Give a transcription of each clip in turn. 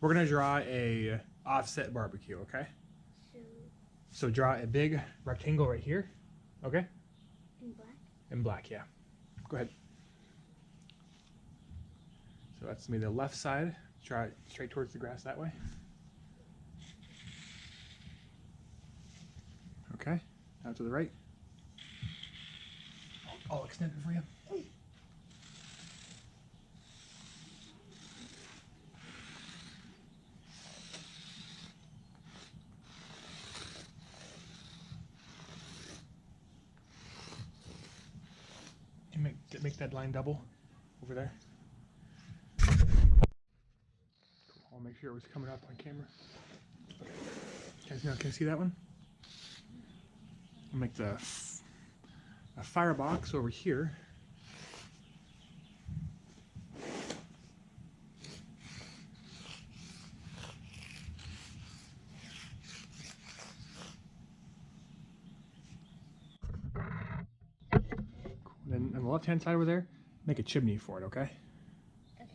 We're gonna draw a offset barbecue, okay? So draw a big rectangle right here, okay? In black? In black, yeah. Go ahead. So that's gonna be the left side. Draw it straight towards the grass that way. Okay, now to the right. I'll extend it for you. Make that line double over there. Cool. I'll make sure it was coming up on camera. Okay. Guys, now can you see that one? I'll make a firebox over here. Then on the left-hand side over there, make a chimney for it, okay? Okay.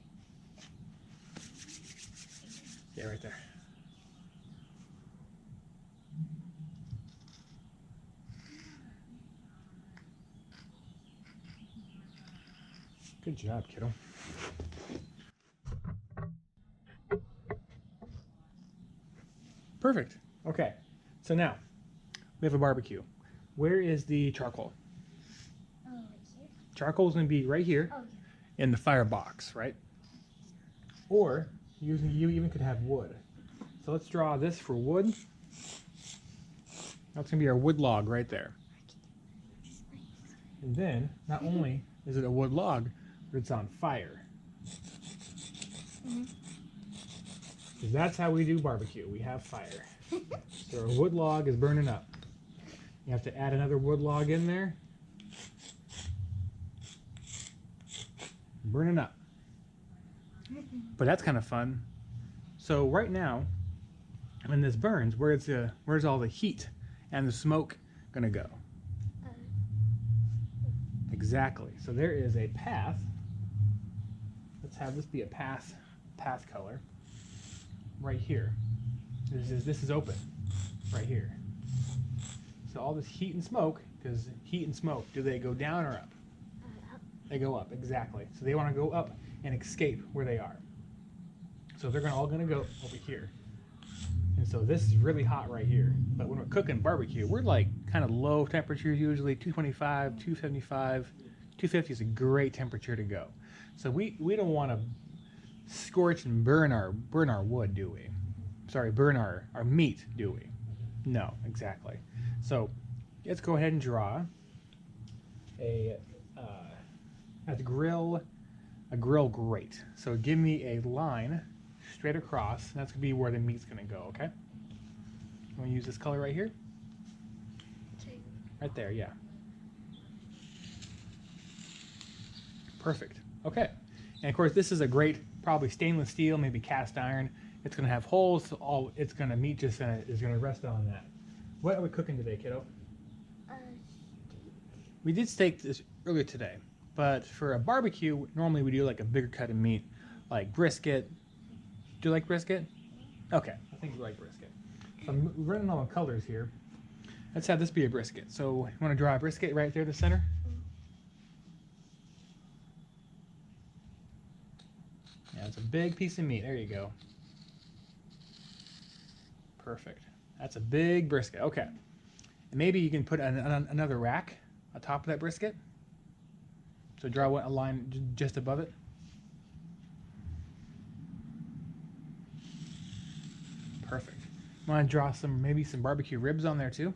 Yeah, right there. Good job, kiddo. Perfect. Okay, so now we have a barbecue. Where is the charcoal? Charcoal is going to be right here in the firebox, right? Or you even could have wood. So let's draw this for wood. That's going to be our wood log right there. And then, not only is it a wood log, but it's on fire. Because that's how we do barbecue. We have fire. So our wood log is burning up. You have to add another wood log in there. Burning up. But that's kind of fun. So right now, when this burns, where's all the heat and the smoke gonna go? Exactly. So there is a path. Let's have this be a path color right here. This is open right here. So all this heat and smoke, because heat and smoke, do they go down or up? Up. They go up, exactly. So they want to go up and escape where they are. So they're all going to go over here. And so this is really hot right here. But when we're cooking barbecue, we're like kind of low temperatures usually, 225, 275, 250 is a great temperature to go. So we don't want to scorch and burn our wood, do we? Sorry, burn our meat, do we? No, exactly. So let's go ahead and draw a grill grate. So give me a line straight across, and that's gonna be where the meat's gonna go. Okay. I'm gonna use this color right here. Right there, yeah. Perfect. Okay. And of course, this is a grate, probably stainless steel, maybe cast iron. It's gonna have holes. So all it's gonna meat just is gonna rest on that. What are we cooking today, kiddo? We did steak this earlier today, but for a barbecue, normally we do like a bigger cut of meat, like brisket. Do you like brisket? Okay, I think you like brisket. So I'm running all the colors here. Let's have this be a brisket. So you want to draw a brisket right there in the center? Yeah, it's a big piece of meat. There you go. Perfect. That's a big brisket. Okay. And maybe you can put another rack on top of that brisket. So draw a line just above it. Perfect. Want to draw maybe some barbecue ribs on there too?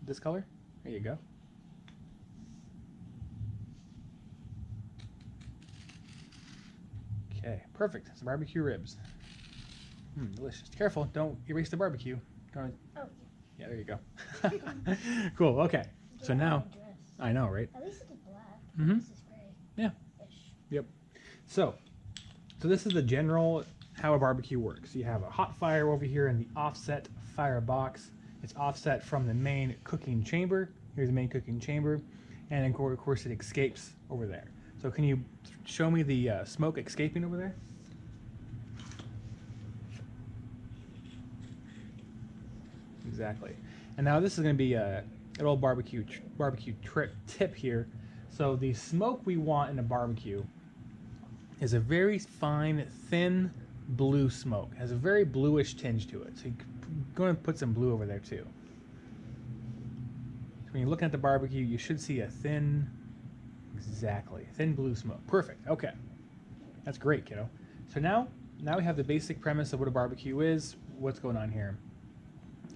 This color? There you go. Okay, perfect. Some barbecue ribs. Delicious. Careful, don't erase the barbecue. Don't. Oh. Yeah, there you go. Cool. Okay. So now, I know, right? At least it's black. Mm-hmm. This is gray. Yeah. Yep. So this is the general how a barbecue works. You have a hot fire over here in the offset firebox. It's offset from the main cooking chamber. Here's the main cooking chamber, and of course it escapes over there. So can you show me the smoke escaping over there? exactly. And now this is going to be an old barbecue tip here. So the smoke we want in a barbecue is a very fine, thin blue smoke. It has a very bluish tinge to it. So you're going to put some blue over there too. So when you're looking at the barbecue, you should see a thin, thin blue smoke. Perfect. Okay. That's great, kiddo. So now we have the basic premise of what a barbecue is, what's going on here.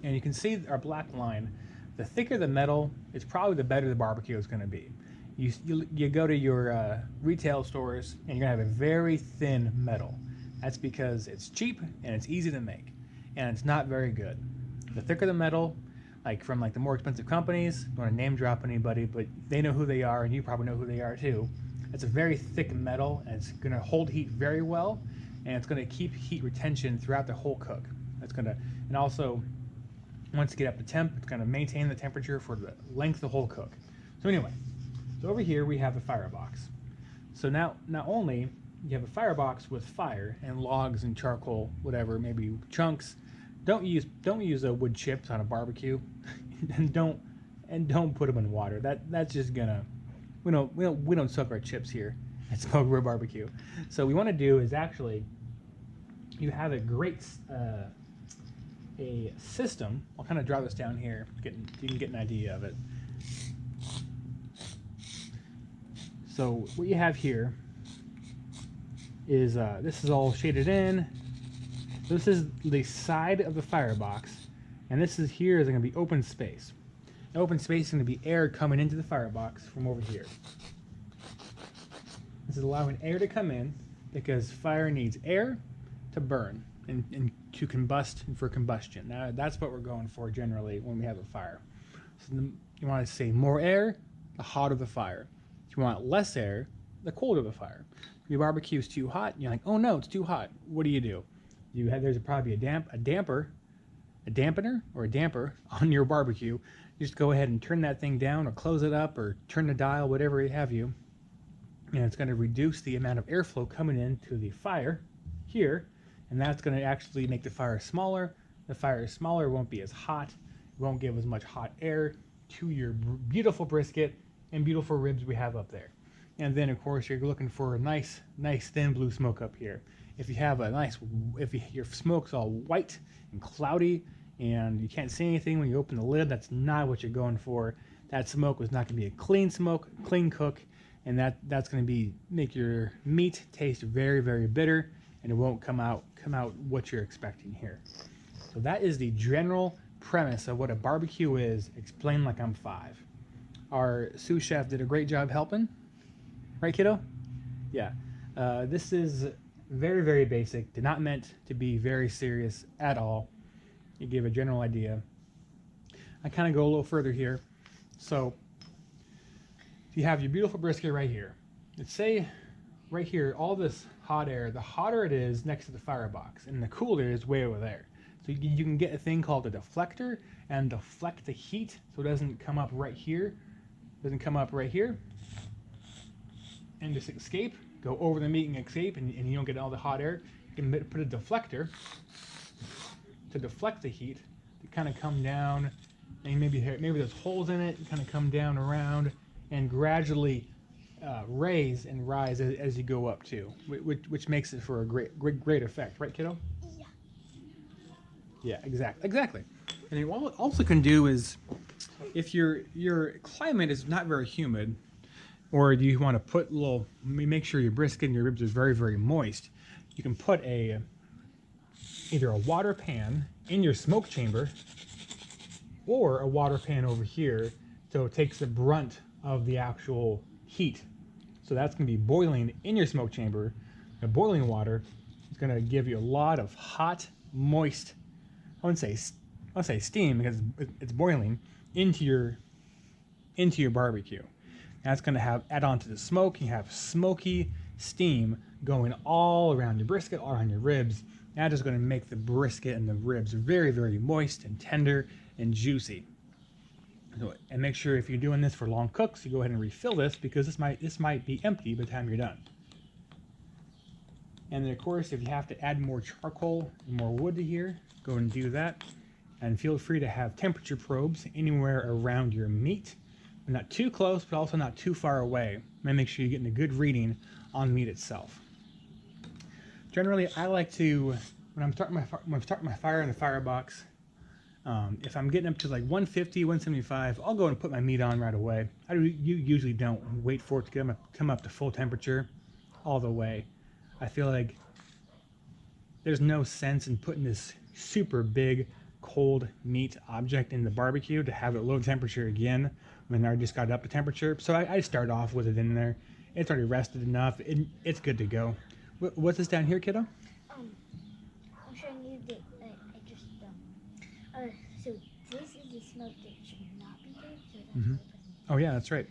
And you can see our black line. The thicker the metal, it's probably the better the barbecue is going to be. You go to your retail stores and you're going to have a very thin metal. That's because it's cheap and it's easy to make, and it's not very good. The thicker the metal, like from like the more expensive companies, don't want to name drop anybody, but they know who they are and you probably know who they are too. It's a very thick metal and it's going to hold heat very well, and it's going to keep heat retention throughout the whole cook. And also once you get up to temp, it's going to maintain the temperature for the length of the whole cook. So anyway, so over here we have a firebox. So now not only you have a firebox with fire and logs and charcoal, whatever, maybe chunks. Don't use wood chips on a barbecue, and don't put them in water. That's just gonna we don't soak our chips here at Smoke Barbecue. So what we want to do is actually you have a great a system. I'll kind of draw this down here, you can get an idea of it. So what you have here is this is all shaded in. This is the side of the firebox, and this is here is going to be open space. The open space is going to be air coming into the firebox from over here. This is allowing air to come in because fire needs air to burn and to combust and for combustion. Now that's what we're going for generally when we have a fire. So you want to say more air, the hotter the fire. If you want less air, the colder the fire. If your barbecue is too hot, you're like, oh no, it's too hot. What do? There's probably a dampener or a damper on your barbecue. You just go ahead and turn that thing down or close it up or turn the dial, whatever you have you. And it's going to reduce the amount of airflow coming into the fire here, and that's going to actually make the fire smaller. The fire is smaller, won't be as hot, it won't give as much hot air to your beautiful brisket and beautiful ribs we have up there. And then of course you're looking for a nice thin blue smoke up here. If you have your smoke's all white and cloudy and you can't see anything when you open the lid, that's not what you're going for. That smoke is not going to be a clean smoke, clean cook, and that's going to make your meat taste very, very bitter, and it won't come out what you're expecting here. So that is the general premise of what a barbecue is, explained like I'm 5. Our sous chef did a great job helping. Right, kiddo? Yeah. This is very, very basic. Did not meant to be very serious at all. You give a general idea. I kind of go a little further here. So you have your beautiful brisket right here. Let's say right here, all this hot air, the hotter it is next to the firebox, and the cooler is way over there. So you can get a thing called a deflector and deflect the heat so it doesn't come up right here. Doesn't come up right here. And just escape, go over the meat and escape, and you don't get all the hot air. You can put a deflector to deflect the heat, to kind of come down, and maybe there's holes in it, and kind of come down around, and gradually raise and rise as you go up too, which makes it for a great effect, right, kiddo? Yeah. Yeah, exactly. And what you also can do is, if your climate is not very humid, or do you want to put make sure your brisket and your ribs are very, very moist, you can put either a water pan in your smoke chamber or a water pan over here, so it takes the brunt of the actual heat. So that's going to be boiling in your smoke chamber. The boiling water is going to give you a lot of hot, moist, I'll say steam because it's boiling into your barbecue. That's going to add on to the smoke. You have smoky steam going all around your brisket, all around your ribs. That is going to make the brisket and the ribs very, very moist and tender and juicy. And make sure if you're doing this for long cooks, you go ahead and refill this, because this might be empty by the time you're done. And then of course, if you have to add more charcoal and more wood to here, go and do that. And feel free to have temperature probes anywhere around your meat. Not too close, but also not too far away. And make sure you're getting a good reading on the meat itself. Generally, I like to, when I'm starting my fire in the Firebox, if I'm getting up to like 150, 175, I'll go and put my meat on right away. You usually don't wait for it to come up to full temperature all the way. I feel like there's no sense in putting this super big cold meat object in the barbecue to have it low temperature again when I just got up to temperature. So I start off with it in there. It's already rested enough. It's good to go. What's this down here, kiddo? I'm showing you the. I just so this is the smoke that should not be there. So that's why it Oh yeah, that's right.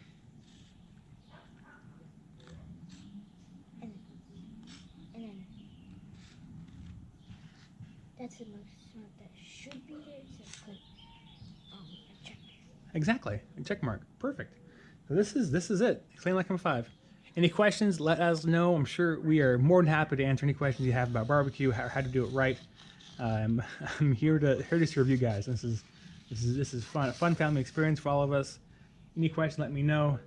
and then that's the most smoke that should be there. So put a check. Exactly. A check mark. Perfect. So this is it. Clean like I'm 5. Any questions? Let us know. I'm sure we are more than happy to answer any questions you have about barbecue, how to do it right. I'm here to serve you guys. This is fun, a fun family experience for all of us. Any questions? Let me know.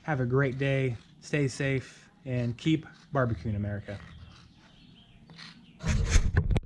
Have a great day. Stay safe and keep barbecuing America.